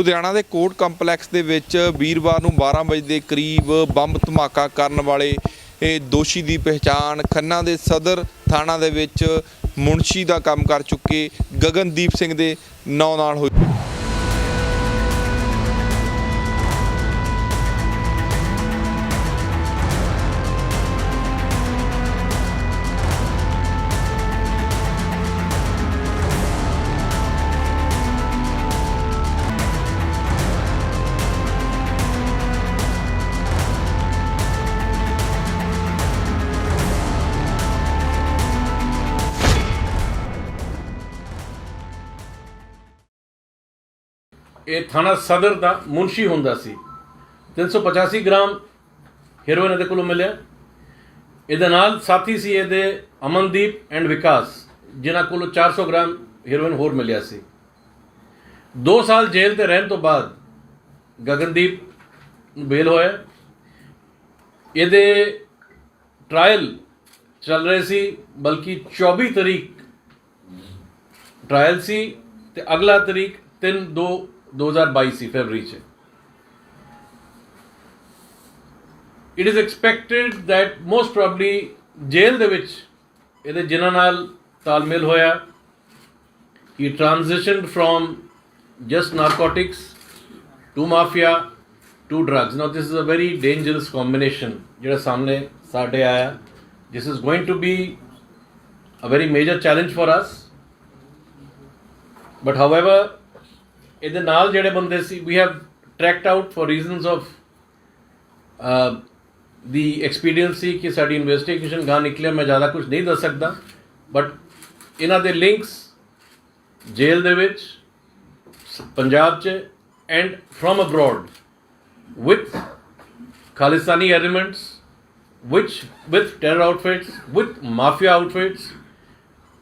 ਲੁਧਿਆਣਾ ਦੇ court complex ਦੇ ਵਿੱਚ ਵੀਰਵਾਰ ਨੂੰ 12 ਵਜੇ ਦੇ ਕਰੀਬ ਬੰਬ ਧਮਾਕਾ ਕਰਨ ਵਾਲੇ ਦੋਸ਼ੀ ਦੀ ਪਹਿਚਾਣ ਖੰਨਾ ਦੇ ਸਦਰ ਥਾਣਾ ਦੇ ਵਿੱਚ ਮੁਨਸ਼ੀ ਦਾ ਕੰਮ ਕਰ ਚੁੱਕੇ ਗਗਨਦੀਪ ਸਿੰਘ ਦੇ ਨਾਂ ਨਾਲ ਹੋਈ। ਇਹ ਥਾਣਾ ਸਦਰ ਦਾ ਮੁਨਸ਼ੀ ਹੁੰਦਾ ਸੀ। 385 ਗ੍ਰਾਮ ਹੈਰੋਇਨ ਇਹਦੇ ਕੋਲੋਂ ਮਿਲਿਆ। ਇਹਦੇ ਨਾਲ ਸਾਥੀ ਸੀ ਇਹਦੇ ਅਮਨਦੀਪ ਐਂਡ ਵਿਕਾਸ, ਜਿਨ੍ਹਾਂ ਕੋਲੋਂ 400 ਗ੍ਰਾਮ ਹੈਰੋਇਨ ਹੋਰ ਮਿਲਿਆ ਸੀ। 2 ਸਾਲ ਜੇਲ੍ਹ ਤੇ ਰਹਿਣ ਤੋਂ ਬਾਅਦ ਗਗਨਦੀਪ ਨੂੰ ਬੇਲ ਹੋਇਆ। ਇਹਦੇ ਟਰਾਇਲ ਚੱਲ ਰਹੇ ਸੀ, ਬਲਕਿ 24 ਤਰੀਕ ਟਰਾਇਲ ਸੀ ਤੇ ਅਗਲਾ ਤਰੀਕ 3/2/2022 ਸੀ ਫਰਵਰੀ 'ਚ। It is expected that most probably ਜੇਲ੍ਹ ਦੇ ਵਿੱਚ ਇਹਦੇ ਜਿਨ੍ਹਾਂ ਨਾਲ ਤਾਲਮੇਲ ਹੋਇਆ, he transitioned from just narcotics to mafia to drugs. Now this is a very dangerous combination ਜਿਹੜਾ ਸਾਹਮਣੇ ਸਾਡੇ ਆਇਆ. This is going to be a very major challenge for us. But however, ਇਹਦੇ ਨਾਲ ਜਿਹੜੇ ਬੰਦੇ ਸੀ, we have tracked out for reasons of the expediency ਕਿ ਸਾਡੀ ਇਨਵੈਸਟੀਗੇਸ਼ਨ ਗਾਂ ਨਿਕਲਿਆ, ਮੈਂ ਜ਼ਿਆਦਾ ਕੁਝ ਨਹੀਂ ਦੱਸ ਸਕਦਾ। ਬਟ ਇਹਨਾਂ ਦੇ ਲਿੰਕਸ ਜੇਲ੍ਹ ਦੇ ਵਿੱਚ, ਪੰਜਾਬ 'ਚ and from abroad with Khalistani elements, with terror outfits, with mafia outfits,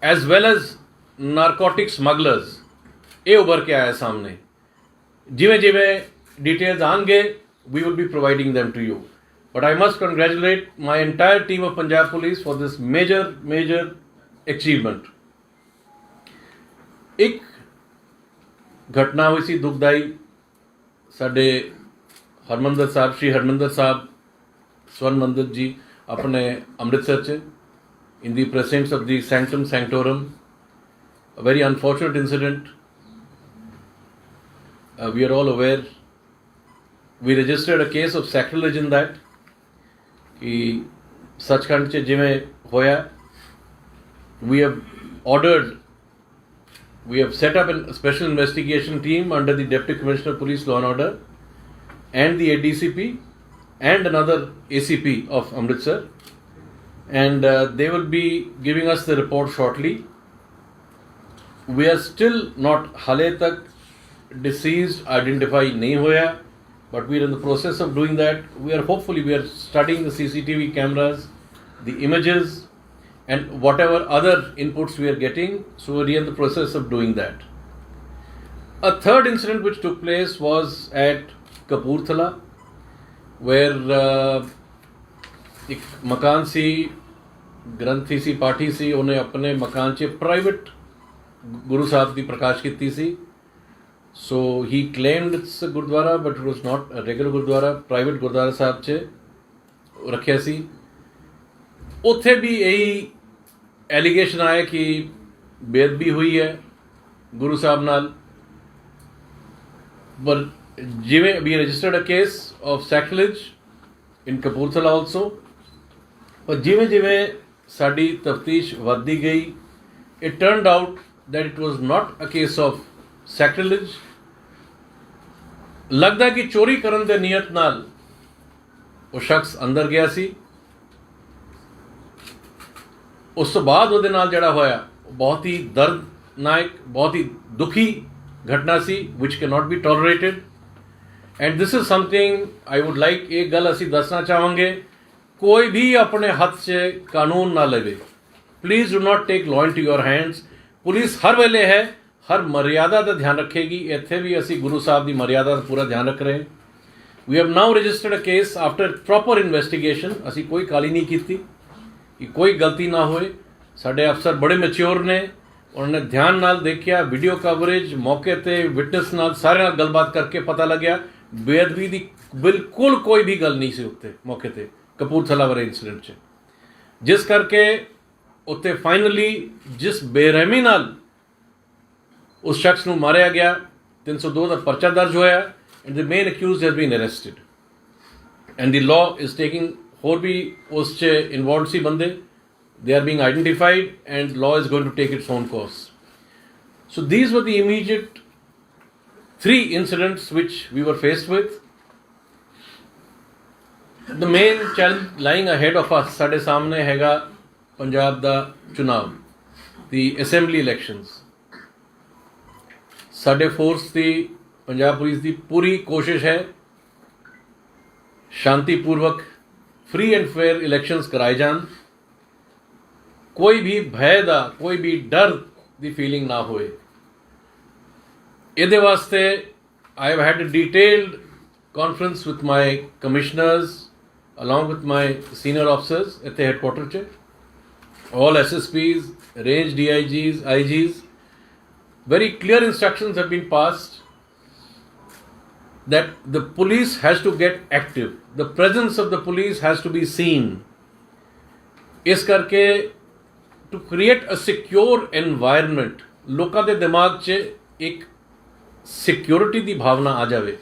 as well as narcotic smugglers, ਇਹ ਉੱਭਰ ਕੇ ਆਇਆ ਸਾਹਮਣੇ। ਜਿਵੇਂ ਜਿਵੇਂ details ਆਉਣਗੇ, we will be providing them to you. But I must congratulate my entire team of Punjab Police for this major achievement. ਇੱਕ घटना हुई सी दुखदाई, साडे हरमंदर साहब, श्री हरमंदर साहब स्वर्ण मंदिर जी अपने अमृतसर च, in the presence of the sanctum sanctorum, a very unfortunate incident. We are all aware. We registered a case of sacrilege in that, कि सचखंड च जिवें होया, we have ordered, we have set up a special investigation team under the Deputy Commissioner of Police Law and Order and the ADCP and another ACP of Amritsar, and they will be giving us the report shortly. We are still not, hale tak deceased identify nahi hoya, but we are in the process of doing that. We are studying the CCTV cameras, the images, and whatever other inputs we are getting, so we are in the process of doing that. A third incident which took place was at Kapurthala, where एक मकान सी, ग्रंथी सी, पाठी सी, उन्हें अपने मकान च private गुरु साहब की प्रकाश की सी. So he claimed it's a gurdwara, but it was not a regular gurdwara, private gurdwara साहब च रखिया सी. उत्थे भी यही एलिगेशन आया कि बेदबी हुई है गुरु साहब नाल, पर जिवें we registered a case of sacrilege in Kapurthala also, पर जिवें जिवें साडी तफ्तीश वधदी गई, it turned out that it was not a case of sacrilege. लगदा कि चोरी करन दे नीयत नाल वो शख्स अंदर गया सी। उस तो बाद ਉਹਦੇ ਨਾਲ ਜਿਹੜਾ ਹੋਇਆ ਬਹੁਤ ਹੀ ਦਰਦਨਾਕ, ਬਹੁਤ ਹੀ ਦੁਖੀ ਘਟਨਾ ਸੀ, which cannot be tolerated, and this is something I would like, एक ਗੱਲ ਅਸੀਂ ਦੱਸਣਾ ਚਾਹਾਂਗੇ, ਕੋਈ ਵੀ ਆਪਣੇ ਹੱਥ 'ਚ ਕਾਨੂੰਨ ਨਾ ਲਵੇ। Please do not take law into your hands. Police ਹਰ ਵੇਲੇ ਹੈ, ਹਰ ਮਰਿਆਦਾ ਦਾ ਧਿਆਨ ਰੱਖੇਗੀ। ਇੱਥੇ ਵੀ ਅਸੀਂ ਗੁਰੂ ਸਾਹਿਬ ਦੀ ਮਰਿਆਦਾ ਦਾ ਪੂਰਾ ਧਿਆਨ ਰੱਖ ਰਹੇ। We have now registered a case after proper investigation. ਅਸੀਂ ਕੋਈ ਕਾਲੀ ਨਹੀਂ ਕੀਤੀ कि कोई गलती ना होए। साढ़े अफसर बड़े मैच्योर ने, उन्होंने ध्यान नाल देखिया, वीडियो कवरेज मौके ते विटनेस नाल सारे नाल गलबात करके पता लग्या बेअदबी दी बिल्कुल कोई भी गल नहीं सी उत्ते मौके ते कपूरथला वाले इंसीडेंट च, जिस करके उत्ते फाइनली जिस बेरहमी नाल उस शख्स नूं मारिया गया 302 का परचा दर्ज होया and the main accused has been arrested and the law is taking होर भी उस च इन्वॉल्व सी बंदे, they are being identified and law is going to take its own course. So these were the immediate 3 incidents which we were faced with. The main challenge lying ahead of us ਸਾਡੇ ਸਾਹਮਣੇ ਹੈਗਾ ਪੰਜਾਬ ਦਾ ਚੁਣਾਵ, the assembly elections. ਸਾਡੇ force ਦੀ, Punjab police ਦੀ ਪੂਰੀ ਕੋਸ਼ਿਸ਼ ਹੈ ਸ਼ਾਂਤੀਪੂਰਵਕ free and fair इलैक्शंस कराए जान, कोई भी भय दा, कोई भी डर दी फीलिंग ना होए। इहदे वास्ते I have had a detailed conference with my commissioners along with my senior officers इत्थे हैडक्वार्टर च, all SSPs, range DIGs, IGs. Very clear instructions have been passed that the police has to get active. The presence of the police has to be seen. इस करके to create a secure environment, लोगों के दिमाग च एक security की भावना आ जाए,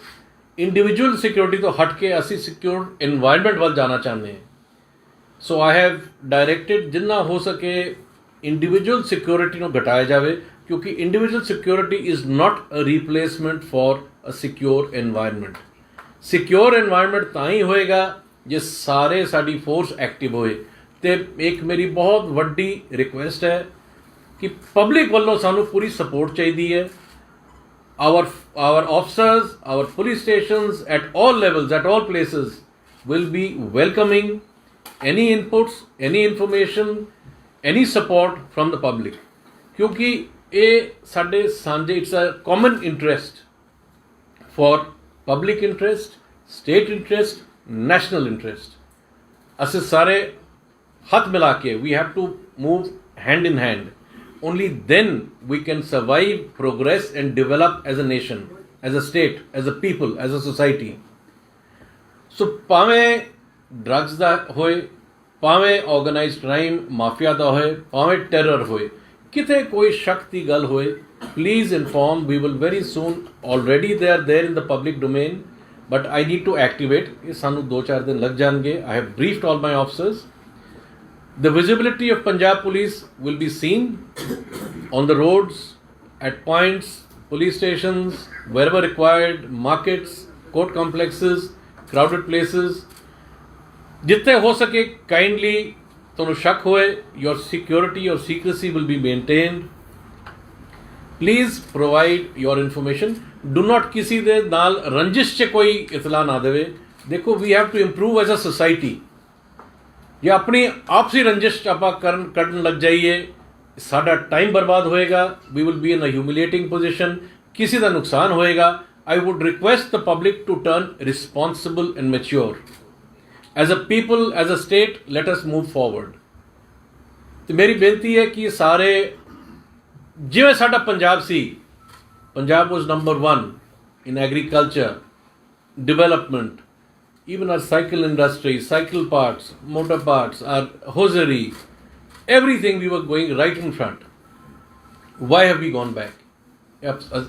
individual security तो हट के असी सिक्योर एनवायरनमेंट वाल जाना चाहते हैं। सो आई हैव डायरेक्टेड जिन्ना हो सके इंडिविजुअल सिक्योरिटी को घटाया जाए, क्योंकि individual security is not a replacement for a secure environment. Secure environment तां ही होएगा जे सारे साडी फोर्स एक्टिव होए। ते एक मेरी बहुत वड्डी रिक्वेस्ट है कि पब्लिक वालों सानू पूरी सपोर्ट चाहिए है। our officers, our police stations at all levels, at all places will be welcoming any inputs, any information, any support from the public, क्योंकि ये साडे सांझे, it's a common interest for public interest, state interest, national interest. असे सारे हाथ मिला के we have to move hand in hand, only then we can survive, progress and develop as a nation, as a state, as a people, as a society. So ਭਾਵੇਂ drugs ਦਾ ਹੋਏ, ਭਾਵੇਂ organized crime mafia ਦਾ ਹੋਏ, ਭਾਵੇਂ terror ਹੋਏ, ਕਿਤੇ ਕੋਈ ਸ਼ੱਕ ਦੀ ਗੱਲ ਹੋਏ, please inform. We will very soon, already they are there in the public domain, but I need to activate. ਇਹ ਸਾਨੂੰ 2-4 ਦਿਨ ਲੱਗ ਜਾਣਗੇ. I have briefed all my officers. The visibility of Punjab Police will be seen on the roads, at points, police stations, wherever required, markets, court complexes, crowded places. जितने हो सके kindly ਤੁਹਾਨੂੰ ਸ਼ੱਕ ਹੋਏ, your security, your secrecy will be maintained. Please provide your information. Do not किसी दे नाल रंजिश च कोई इतला ना देवे। देखो, we have to improve as a society. ਜੇ ਆਪਣੀ ਆਪਸੀ ਰੰਜਿਸ਼ ਆਪਾਂ ਕੱਢਣ ਲੱਗ ਜਾਈਏ, ਸਾਡਾ ਟਾਈਮ ਬਰਬਾਦ ਹੋਏਗਾ, we will be in a humiliating position, ਕਿਸੇ ਦਾ ਨੁਕਸਾਨ ਹੋਏਗਾ। I would request the public to turn responsible and mature. As a people, as a state, let us move forward. ਤੇ ਮੇਰੀ ਬੇਨਤੀ ਹੈ ਕਿ ਸਾਰੇ, ਜਿਵੇਂ ਸਾਡਾ ਪੰਜਾਬ ਸੀ, Punjab was number 1 in agriculture, development, even our cycle industry, cycle parts, motor parts, our hosiery, everything we were going right in front. Why have we gone back?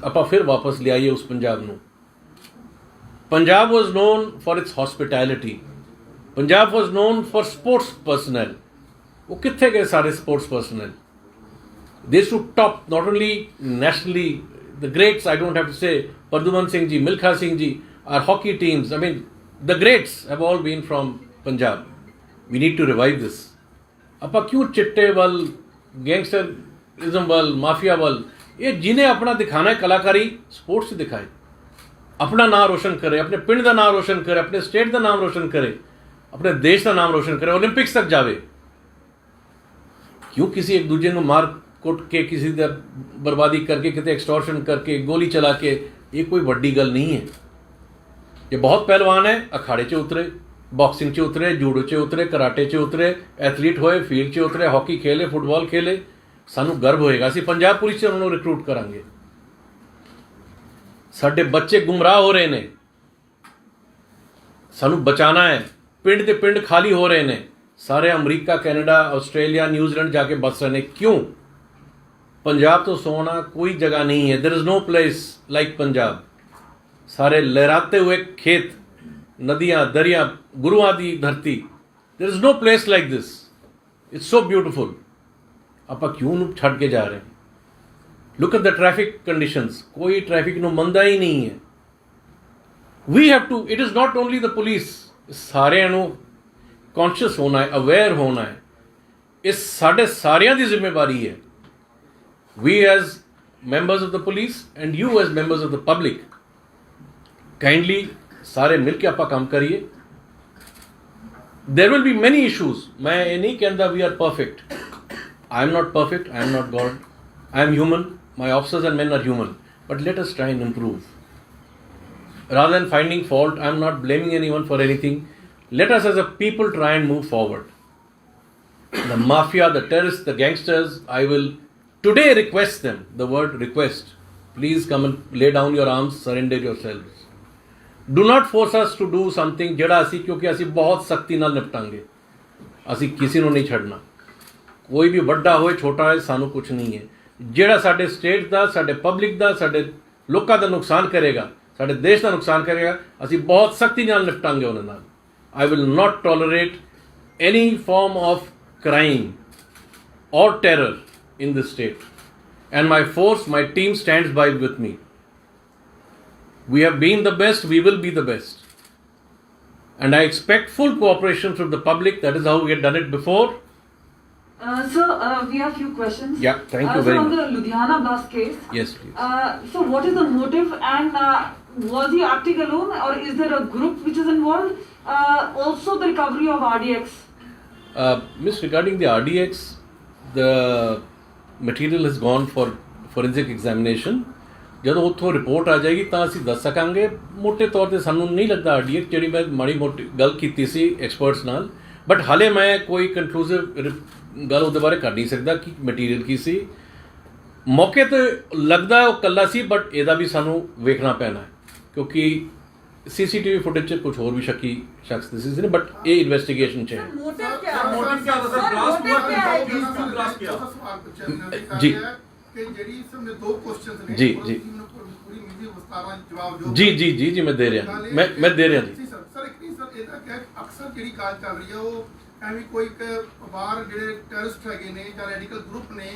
ਆਪਾਂ ਫਿਰ ਵਾਪਸ ਲਿਆਈਏ ਉਸ ਪੰਜਾਬ ਨੂੰ। Punjab was known for its hospitality. Punjab was known for sports personnel. ਉਹ ਕਿੱਥੇ ਗਏ ਸਾਰੇ sports personnel? They should top not only nationally, the greats, I don't have to say, Pardhuman Singh ji, Milkha Singh ji, our hockey teams, I mean, the greats have all been from Punjab. We need to revive this. ਆਪਾਂ क्यों चिट्टे वाल, gangsterism वाल, mafia वाल, ये जिन्हें अपना दिखाना है कलाकारी, स्पोर्ट्स से दिखाए, अपना नाम रोशन करे, अपने पिंड का नाम रोशन करे, अपने स्टेट का नाम रोशन करे, अपने देश का नाम रोशन करे, ओलंपिक्स तक जावे। क्यों किसी एक दूसरे को मार कुट के, किसी का बर्बादी करके, कितने एक्सटॉर्शन करके, गोली चला के, ये कोई बड़ी गल नहीं है। ये बहुत पहलवान है, अखाड़े च उतरे, बॉक्सिंग च उतरे, जूडो च उतरे, कराटे च उतरे, एथलीट होए, फील्ड च उतरे, हॉकी खेले, फुटबॉल खेले, ਸਾਨੂੰ ਗਰਵ ਹੋਏਗਾ। ਅਸੀਂ ਪੰਜਾਬ ਪੁਲਿਸ 'ਚ ਉਹਨਾਂ ਨੂੰ ਰਿਕਰੂਟ ਕਰਾਂਗੇ। ਸਾਡੇ ਬੱਚੇ ਗੁੰਮਰਾਹ ਹੋ ਰਹੇ ਨੇ, ਸਾਨੂੰ ਬਚਾਉਣਾ ਹੈ। ਪਿੰਡ ਦੇ ਪਿੰਡ ਖਾਲੀ ਹੋ ਰਹੇ ਨੇ, ਸਾਰੇ ਅਮਰੀਕਾ, ਕੈਨੇਡਾ, ਆਸਟ੍ਰੇਲੀਆ, ਨਿਊਜ਼ੀਲੈਂਡ ਜਾ ਕੇ ਬਸ ਰਹੇ ਨੇ। ਕਿਉਂ? ਪੰਜਾਬ ਤੋਂ ਸੋਹਣਾ ਕੋਈ ਜਗ੍ਹਾ ਨਹੀਂ ਹੈ। There is no place like Punjab. सारे लहराते हुए खेत, नदियाँ, दरिया, गुरुआं दी धरती। There is no place like this. It's so beautiful. ਆਪਾਂ ਕਿਉਂ ਨੂੰ ਛੱਡ ਕੇ ਜਾ ਰਹੇ ਹਾਂ? Look at the traffic conditions. ਕੋਈ ਟ੍ਰੈਫਿਕ ਨੂੰ ਮੰਨਦਾ ਹੀ ਨਹੀਂ ਹੈ। We have to, it is not only the police, ਸਾਰਿਆਂ ਨੂੰ ਕੌਨਸ਼ੀਅਸ ਹੋਣਾ ਹੈ, ਅਵੇਅਰ ਹੋਣਾ ਹੈ। ਇਹ ਸਾਡੇ ਸਾਰਿਆਂ ਦੀ ਜ਼ਿੰਮੇਵਾਰੀ ਹੈ। We as members of the police and you as members of the public, kindly ਸਾਰੇ ਮਿਲ ਕੇ ਆਪਾਂ ਕੰਮ ਕਰੀਏ। There will be many issues. मैं ये नहीं कहता we are perfect. I am not perfect, I am not God. I am human, my officers and men are human. But let us try and improve. Rather than finding fault, I am not blaming anyone for anything. Let us as a people try and move forward. The mafia, the terrorists, the gangsters, I will today request them, the word request. Please come and lay down your arms, surrender yourselves. Do not force us to do something ਜਿਹੜਾ ਅਸੀਂ, ਕਿਉਂਕਿ ਅਸੀਂ ਬਹੁਤ ਸਖਤੀ ਨਾਲ ਨਿਪਟਾਂਗੇ। ਅਸੀਂ ਕਿਸੇ ਨੂੰ ਨਹੀਂ ਛੱਡਣਾ। ਕੋਈ ਵੀ ਵੱਡਾ ਹੋਏ ਛੋਟਾ ਹੋਏ, ਸਾਨੂੰ ਕੁਝ ਨਹੀਂ ਹੈ। ਜਿਹੜਾ ਸਾਡੇ ਸਟੇਟ ਦਾ, ਸਾਡੇ ਪਬਲਿਕ ਦਾ, ਸਾਡੇ ਲੋਕਾਂ ਦਾ ਨੁਕਸਾਨ ਕਰੇਗਾ, ਸਾਡੇ ਦੇਸ਼ ਦਾ ਨੁਕਸਾਨ ਕਰੇਗਾ, ਅਸੀਂ ਬਹੁਤ ਸਖਤੀ ਨਾਲ ਨਿਪਟਾਂਗੇ ਉਹਨਾਂ ਨਾਲ। I will not tolerate any farm of crime ਔਰ terror in this state, and my force, my team stands by with me. We have been the best, we will be the best, and I expect full cooperation from the public. That is how we had done it before. Sir, we have few questions. Yeah, thank you very so much. on the Ludhiana bus case, Yes, please. so what is the motive, and was he acting alone, or is there a group which is involved? Also the recovery of RDX. Miss, regarding the RDX, the material has gone for forensic examination. ਜਦੋਂ ਉੱਥੋਂ report ਆ ਜਾਏਗੀ ਤਾਂ ਅਸੀਂ ਦੱਸ ਸਕਾਂਗੇ। ਮੋਟੇ ਤੌਰ ਤੇ ਸਾਨੂੰ ਨਹੀਂ ਲੱਗਦਾ RDX, ਜਿਹੜੀ ਮੈਂ ਮਾੜੀ ਮੋਟੀ ਗੱਲ ਕੀਤੀ ਸੀ ਐਕਸਪਰਟਸ ਨਾਲ, ਬਟ ਹਾਲੇ ਮੈਂ ਕੋਈ ਕਨਕਲੂਸਿਵ ਗੱਲ ਉਹਦੇ ਬਾਰੇ ਕਰ ਨਹੀਂ ਸਕਦਾ ਕਿ ਮਟੀਰੀਅਲ ਕੀ ਸੀ। ਮੌਕੇ ਤੇ ਲੱਗਦਾ ਉਹ ਇਕੱਲਾ ਸੀ, ਬਟ ਇਹਦਾ ਵੀ ਸਾਨੂੰ ਵੇਖਣਾ ਪੈਣਾ ਹੈ, ਕਿਉਂਕਿ CCTV ਫੁਟੇਜ 'ਚ ਕੁਝ ਹੋਰ ਵੀ ਸ਼ੱਕੀ ਸ਼ਖਸ ਦਿਸੇ ਸੀ, ਬਟ ਇਹ ਇਨਵੈਸਟੀਗੇਸ਼ਨ 'ਚ ਹੈ। ਜੀ ਕਿ ਜਿਹੜੀ ਇਸ ਨੇ ਦੋ ਕੁਐਸਚਨਸ ਨੇ, ਜੀ ਜੀ ਪੂਰੀ ਮਿਲੀ ਵਿਸਤਾਰਾਂ ਜਵਾਬ ਦਿਓ। ਜੀ ਜੀ ਜੀ ਜੀ ਮੈਂ ਦੇ ਰਿਹਾ, ਮੈਂ ਦੇ ਰਿਹਾ ਜੀ। ਸਰ ਇੱਕ ਨਹੀਂ ਸਰ, ਇਹਦਾ ਕਿ ਅਕਸਰ ਜਿਹੜੀ ਗੱਲ ਚੱਲ ਰਹੀ ਹੈ ਉਹ ਐਵੇਂ ਕੋਈ ਬਾਹਰ ਜਿਹੜੇ ਟੈਰਰਿਸਟ ਹੈਗੇ ਨੇ ਜਾਂ ਰੈਡੀਕਲ ਗਰੁੱਪ ਨੇ,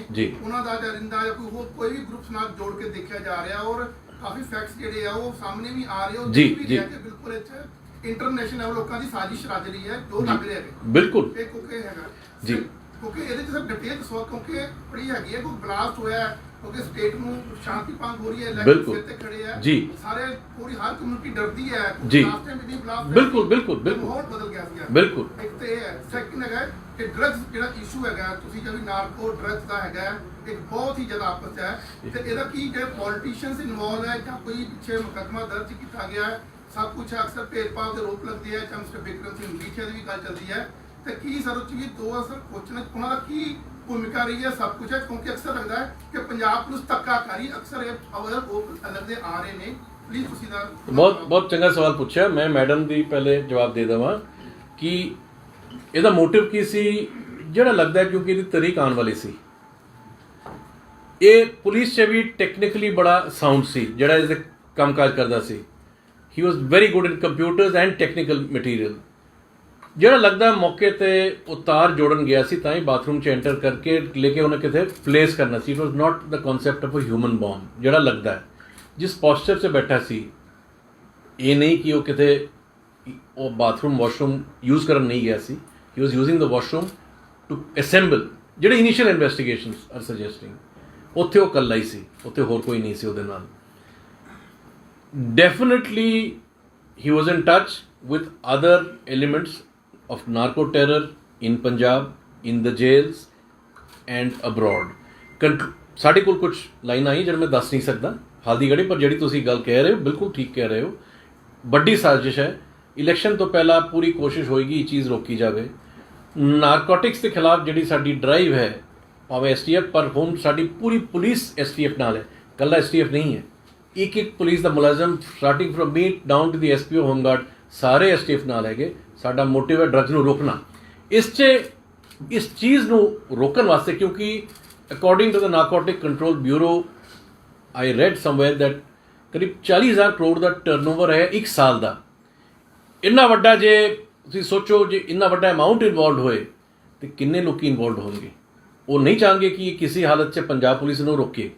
ਉਹਨਾਂ ਦਾ ਜਾਂ ਰਿੰਦਾ ਜਾਂ ਕੋਈ ਵੀ ਗਰੁੱਪ ਨਾਲ ਜੋੜ ਕੇ ਦੇਖਿਆ ਜਾ ਰਿਹਾ, ਔਰ ਕਾਫੀ ਫੈਕਟਸ ਜਿਹੜੇ ਆ ਉਹ ਸਾਹਮਣੇ ਵੀ ਆ ਰਹੇ, ਉਹ ਜੀ ਜੀ ਬਿਲਕੁਲ ਇੱਥੇ ਇੰਟਰਨੈਸ਼ਨਲ ਲੋਕਾਂ ਦੀ ਸਾਜ਼ਿਸ਼ ਰਚ ਰਹੀ ਹੈ, ਜੋ ਲੱਗ ਰਿਹਾ ਹੈ ਬਿਲਕੁਲ ਇਹ ਕਿਉਂਕਿ ਹੈਗਾ ਜੀ, ਕਿਉਂਕਿ ਇਹਦੇ 'ਚ ਸਰ ਡਿਟੇਲ ਦੱਸੋ, ਕਿਉਂਕਿ ਬੜੀ ਹੈਗੀ ਹੈ, ਕੋਈ ਬਲਾਸਟ ਹੋਇਆ ਕਿਉਂਕਿ ਸਟੇਟ ਨੂੰ ਸ਼ਾਂਤੀ ਭੰਗ ਹੋ ਰਹੀ ਹੈ, ਇਲੈਕਸ਼ਨ ਤੇ ਖੜੇ ਆ ਜੀ, ਸਾਰੇ ਪੂਰੀ ਹਰ ਕਮਿਊਨਿਟੀ ਡਰਦੀ ਹੈ ਜੀ, ਲਾਸਟ ਟਾਈਮ ਵੀ ਬਲਾਸਟ ਬਿਲਕੁਲ ਬਿਲਕੁਲ ਬਿਲਕੁਲ ਮਾਹੌਲ ਬਦਲ ਗਿਆ ਸੀ ਬਿਲਕੁਲ। ਇੱਕ ਤੇ ਇਹ ਹੈ, ਸੈਕਿੰਡ ਹੈਗਾ ਕਿ ਡਰੱਗਸ ਜਿਹੜਾ ਇਸ਼ੂ ਹੈਗਾ, ਤੁਸੀਂ ਜਿਹੜੀ ਨਾਰਕੋ ਡਰੱਗਸ ਦਾ ਹੈਗਾ ਇੱਕ ਬਹੁਤ ਹੀ ਜ਼ਿਆਦਾ ਆਪਸ ਹੈ, ਤੇ ਇਹਦਾ ਕੀ ਜਿਹੜੇ ਪੋਲੀਟੀਸ਼ੀਅਨਸ ਇਨਵੋਲਵ ਹੈ ਜਾਂ ਕੋਈ ਪਿੱਛੇ ਮੁਕੱਦਮਾ ਦਰਜ ਕੀਤਾ ਗਿਆ ਹੈ, ਸਭ ਕੁਝ ਅਕਸਰ ਭੇਦਭਾਵ ਦੇ ਰੋਪ ਲੱਗਦੇ ਹੈ, ਚਾਹੇ ਮਿਸਟਰ ਬਿਕਰਮ ਸਿੰਘ ਮਜੀਠੀਆ ਦੀ ਵੀ ਗੱਲ ਚੱਲਦੀ ਹੈ, ਤੇ ਕੀ ਸਰ ਉਹ 'ਚ ਵੀ ਦੋ ਅਸਰ ਕੁਐਸਚਨ ਉਹਨਾਂ ਦਾ ਕੀ ਭੂਮਿਕਾ ਰਹੀ ਹੈ, ਸਭ ਕੁਝ ਹੈ, ਕਿਉਂਕਿ ਅਕਸਰ ਲੱਗਦਾ ਹੈ ਕਿ ਪੰਜਾਬ ਪੁਲਿਸ ਧੱਕਾ ਕਰੀ, ਅਕਸਰ ਇਹ ਅਵਰ ਉਹ ਲੱਗਦੇ ਆ ਰਹੇ ਨੇ। ਪਲੀਜ਼ ਤੁਸੀਂ ਦਾ ਬਹੁਤ ਚੰਗਾ ਸਵਾਲ ਪੁੱਛਿਆ। ਮੈਂ ਮੈਡਮ ਦੀ ਪਹਿਲੇ ਜਵਾਬ ਦੇ ਦੇਵਾਂ ਕਿ ਇਹਦਾ ਮੋਟਿਵ ਕੀ ਸੀ। ਜਿਹੜਾ ਲੱਗਦਾ ਕਿਉਂਕਿ ਇਹਦੀ ਤਰੀਕ ਆਉਣ ਵਾਲੀ ਸੀ, ਇਹ ਪੁਲਿਸ 'ਚ ਵੀ ਟੈਕਨੀਕਲੀ ਬੜਾ ਸਾਊਂਡ ਸੀ, ਜਿਹੜਾ ਇਹਦੇ ਕੰਮਕਾਜ ਕਰਦਾ ਸੀ। He was very good in computers and technical material. ਜਿਹੜਾ ਲੱਗਦਾ ਮੌਕੇ ਤੇ ਉਹ ਤਾਰ ਜੋੜਨ ਗਿਆ ਸੀ, ਤਾਂ ਹੀ ਬਾਥਰੂਮ 'ਚ ਐਂਟਰ ਕਰਕੇ ਲੈ ਕੇ ਉਹਨੇ ਕਿਤੇ ਪਲੇਸ ਕਰਨਾ ਸੀ। It was not the concept of a human bomb. ਜਿਹੜਾ ਲੱਗਦਾ ਹੈ ਜਿਸ ਪੋਸਚਰ 'ਚ ਬੈਠਾ ਸੀ, ਇਹ ਨਹੀਂ ਕਿ ਉਹ ਕਿਤੇ ਉਹ ਬਾਥਰੂਮ ਵਾਸ਼ਰੂਮ ਯੂਜ਼ ਕਰਨ ਨਹੀਂ ਗਿਆ ਸੀ। He was using the washroom to assemble, ਜਿਹੜੇ ਇਨੀਸ਼ੀਅਲ ਇਨਵੈਸਟੀਗੇਸ਼ਨਸ ਆਰ ਸਜੈਸਟਿੰਗ, ਉੱਥੇ ਉਹ ਇਕੱਲਾ ਹੀ ਸੀ, ਉੱਥੇ ਹੋਰ ਕੋਈ ਨਹੀਂ ਸੀ ਉਹਦੇ ਨਾਲ। Definitely he was in touch with other elements of narco terror in Punjab, in the jails and abroad. ਸਾਡੇ ਕੋਲ ਕੁਝ ਲਾਈਨਾਂ ਆਈ ਜਿਹੜੇ ਮੈਂ ਦੱਸ ਨਹੀਂ ਸਕਦਾ ਹਾਲ ਦੀ ਘੜੀ, ਪਰ ਜਿਹੜੀ ਤੁਸੀਂ ਗੱਲ ਕਹਿ ਰਹੇ ਹੋ ਬਿਲਕੁਲ ਠੀਕ ਕਹਿ ਰਹੇ ਹੋ। ਵੱਡੀ ਸਾਜ਼ਿਸ਼ ਹੈ। ਇਲੈਕਸ਼ਨ ਤੋਂ ਪਹਿਲਾਂ ਪੂਰੀ ਕੋਸ਼ਿਸ਼ ਹੋਏਗੀ ਇਹ ਚੀਜ਼ ਰੋਕੀ ਜਾਵੇ। ਨਾਰਕੋਟਿਕਸ ਦੇ ਖਿਲਾਫ ਜਿਹੜੀ ਸਾਡੀ ਡਰਾਈਵ ਹੈ ਭਾਵੇਂ STF, ਪਰ ਹੁਣ ਸਾਡੀ ਪੂਰੀ ਪੁਲਿਸ STF ਨਾਲ ਹੈ, ਇਕੱਲਾ STF ਨਹੀਂ ਹੈ। ਇੱਕ ਪੁਲਿਸ ਦਾ ਮੁਲਾਜ਼ਮ starting from me down to the SPO home guard ਸਾਰੇ STF ਨਾਲ ਹੈਗੇ। ਸਾਡਾ ਮੋਟਿਵ ਹੈ ਡਰੱਗਸ ਨੂੰ ਰੋਕਣਾ। ਇਸ ਚੀਜ਼ ਨੂੰ ਰੋਕਣ ਵਾਸਤੇ, ਕਿਉਂਕਿ according to the narcotic control bureau I read somewhere that ਕਰੀਬ 40,000 ਕਰੋੜ ਦਾ ਟਰਨਓਵਰ ਹੈ ਇੱਕ ਸਾਲ ਦਾ। ਇੰਨਾ ਵੱਡਾ, ਜੇ ਤੁਸੀਂ ਸੋਚੋ ਜੇ ਇੰਨਾ ਵੱਡਾ ਅਮਾਊਂਟ ਇਨਵੋਲਵਡ ਹੋਏ ਤੇ ਕਿੰਨੇ ਲੋਕੀ ਇਨਵੋਲਵਡ ਹੋਣਗੇ। ਉਹ ਨਹੀਂ ਚਾਹਣਗੇ ਕਿ ਕਿਸੇ ਹਾਲਤ 'ਚ ਪੰਜਾਬ ਪੁਲਿਸ ਨੂੰ ਰੋਕੇ।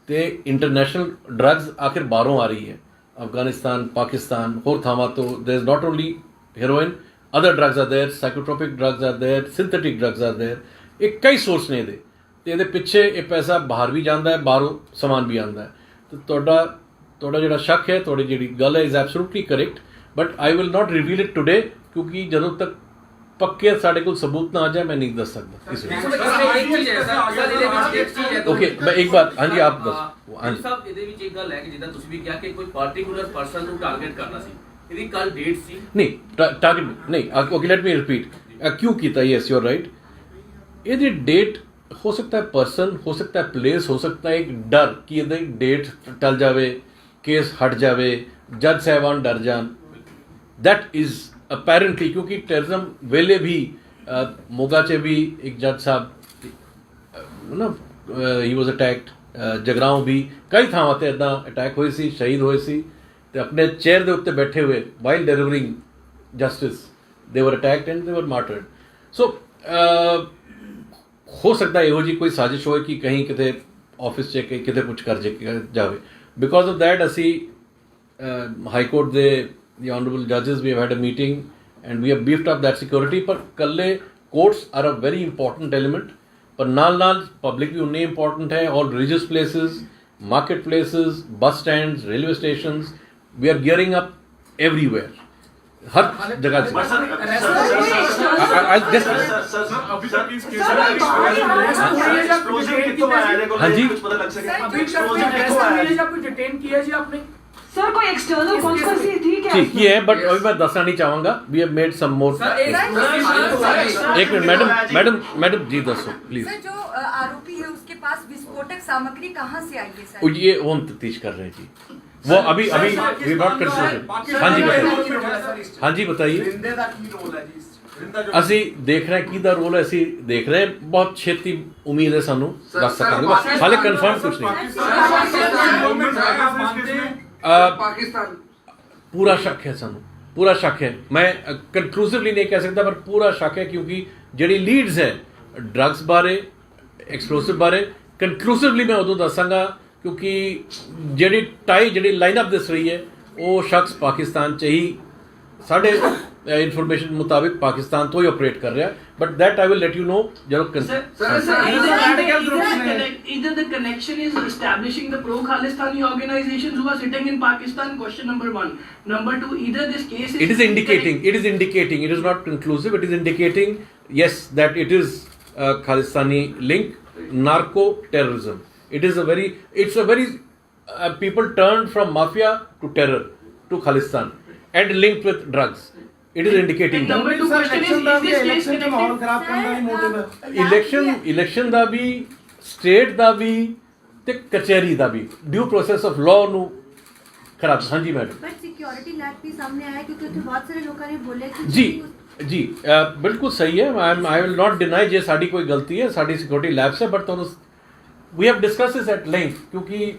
ਤੇ ਇੰਟਰਨੈਸ਼ਨਲ ਡਰੱਗਸ ਆਖਿਰ ਬਾਹਰੋਂ ਆ ਰਹੀ ਹੈ, ਅਫਗਾਨਿਸਤਾਨ, ਪਾਕਿਸਤਾਨ, ਹੋਰ ਥਾਵਾਂ ਤੋਂ। There is not only heroin, other drugs are there, psychotropic drugs are there, synthetic drugs are there. ਇਹ ਕਈ ਸੋਰਸ ਨੇ ਇਹਦੇ, ਤੇ ਇਹਦੇ ਪਿੱਛੇ ਇਹ ਪੈਸਾ ਬਾਹਰ ਵੀ ਜਾਂਦਾ ਹੈ, ਬਾਹਰੋਂ ਸਮਾਨ ਵੀ ਆਉਂਦਾ ਹੈ। ਤੇ ਤੁਹਾਡਾ ਜਿਹੜਾ ਸ਼ੱਕ ਹੈ, ਤੁਹਾਡੀ ਜਿਹੜੀ ਗੱਲ ਹੈ, is absolutely correct, but I will not reveal it today, ਕਿਉਂਕਿ ਜਦੋਂ ਤੱਕ ਪੱਕੇ ਸਾਡੇ ਕੋਲ ਸਬੂਤ ਨਾ ਆ ਜਾਏ ਮੈਂ ਨਹੀਂ ਦੱਸ ਸਕਦਾ ਇਸ ਵਿੱਚ। ਓਕੇ, ਮੈਂ ਇੱਕ ਬਾਤ, ਹਾਂਜੀ ਆਪ ਦੱਸੋ। ਹਾਂਜੀ ਸਾਹਿਬ, ਇਹਦੇ ਵਿੱਚ ਇੱਕ ਗੱਲ ਹੈ ਕਿ ਜਿੱਦਾਂ ਤੁਸੀਂ ਵੀ ਕਿਹਾ ਕਿ ਕੋਈ ਪਾਰਟਿਕੂਲਰ ਪਰਸਨ ਨੂੰ ਟਾਰਗੇਟ ਕਰਨਾ ਸੀ, ਇਹਦੀ ਕੱਲ ਡੇਟ ਸੀ? ਨਹੀਂ, ਟਾਰਗੇਟ ਨਹੀਂ। ਓਕੇ, ਲੈਟ ਮੀ ਰਿਪੀਟ, ਕਿਉਂ ਕੀਤਾ? Yes, you are right. ਇਹਦੀ ਡੇਟ ਹੋ ਸਕता है पर्सन, हो सकता है प्लेस, हो सकता है एक डर कि ये डेट टल जावे, केस हट जावे, जज साहबान डर जान। दैट इज़ अपेरेंटली, क्योंकि टेररिज्म वेले भी मोगा च भी एक जज साहब ना ही वॉज अटैक्ड, जगराओं भी कई थावां ते इदां अटैक होए सी, शहीद होए सी, ते अपने चेयर दे उत्ते बैठे हुए while delivering justice they were attacked and they were martyred. So हो सकता है ਇਹੋ ਜਿਹੀ ਕੋਈ ਸਾਜ਼ਿਸ਼ ਹੋਏ ਕਿ ਕहीं ਕਿਤੇ ਆਫਿਸ 'ਚ ਕਿਤੇ ਕੁਝ ਕਰ ਜਾਵੇ। ਬਿਕੋਜ਼ ਆਫ ਦੈਟ ਅਸੀਂ ਹਾਈ ਕੋਰਟ ਦੇ ਦੀ ਆਨਰੇਬਲ ਜੱਜਸ we have had a meeting and we have beefed up that security. ਪਰ ਇਕੱਲੇ courts are a very important element, ਪਰ ਨਾਲ ਪਬਲਿਕ ਵੀ ਉਨੇ ਇੰਪੋਰਟੈਂਟ ਹੈ। ਔਰ religious places, market places, bus stands, railway stations, we are gearing up everywhere, हर जगह से। हाँ जी, सर कोई एक्सटर्नल कॉन्स्पिरेसी थी क्या? ठीक ही है, बट अभी मैं दसना नहीं चाहूंगा। वी हैव मेड सम मोर। एक मिनट, मैडम जी दसो प्लीज। सर, जो आरोपी है उसके पास विस्फोटक सामग्री कहाँ से आई है सर? ये वो हम तफ्तीश कर रहे हैं जी। वो अभी वी नॉट कंसिडर। हाँ जी बताइए, हाँ जी बताइए। ਅਸੀਂ ਦੇਖ ਰਹੇ ਕੀ ਦਾ ਰੋਲ ਹੈ, ਅਸੀਂ ਦੇਖ ਰਹੇ ਬਹੁਤ ਛੇਤੀ ਉਮੀਦ ਹੈ ਸਾਨੂੰ ਦੱਸ ਸਕਾਂਗੇ, ਬਸ ਹਾਲੇ ਕਨਫਰਮ ਕੁਝ ਨਹੀਂ। पाकिस्तान पूरा शक है, ਸਾਨੂੰ पूरा शक है। मैं कंक्लूसिवली नहीं कह सकता, पर पूरा शक है, क्योंकि ਜਿਹੜੀ ਲੀਡਸ ਹੈ ਡਰੱਗਸ ਬਾਰੇ, ਐਕਸਪਲੋਸਿਵ ਬਾਰੇ ਕੰਕਲੂਸਿਵਲੀ ਮੈਂ ਉਦੋਂ ਦੱਸਾਂਗਾ, ਕਿਉਂਕਿ ਜਿਹੜੀ ਲਾਈਨ ਅਪ ਦਿਸ ਰਹੀ ਹੈ ਉਹ ਸ਼ਖਸ ਪਾਕਿਸਤਾਨ 'ਚ ਹੀ ਸਾਡੇ ਇਨਫੋਰਮੇਸ਼ਨ ਮੁਤਾबिक ਪਾਕਿਸਤਾਨ ਤੋਂ ਹੀ ਆਪਰੇਟ ਕਰ ਰਿਹਾ। But that I will let you know ਜਦੋਂ either the connection is establishing the pro-Khalistani organizations who are sitting in Pakistan, question number 1. Number 2, either this case is... It is indicating, it is not conclusive, it is indicating, yes, that it is Khalistani link, narco-terrorism. It's a very, people turned from mafia to terror, to Khalistan, and linked with drugs. It is indicating that. Number 2 question is this case connected? Election the we, state ਦਾ ਵੀ ਤੇ ਕਚਹਿਰੀ ਦਾ ਵੀ, ਡਿਊ process of law ਨੂੰ ਖਰਾਬ। ਹਾਂਜੀ madam. ਪਰ security ਲੈਕ ਵੀ ਸਾਹਮਣੇ ਆਇਆ, ਕਿਉਂਕਿ ਉੱਥੇ ਬਹੁਤ ਸਾਰੇ ਲੋਕਾਂ ਨੇ ਬੋਲਿਆ ਕਿ ਜੀ ਬਿਲਕੁਲ ਸਹੀ ਹੈ। ਆਈ ਵਿਲ ਨਾਟ ਡਿਨਾਈ ਜੇ ਸਾਡੀ ਕੋਈ ਗਲਤੀ ਹੈ, ਸਾਡੀ ਸਿਕਿਉਰਿਟੀ ਲੈਬਸ ਹੈ, ਬਟ ਤੁਹਾਨੂੰ we have discuss this at length, ਕਿਉਂਕਿ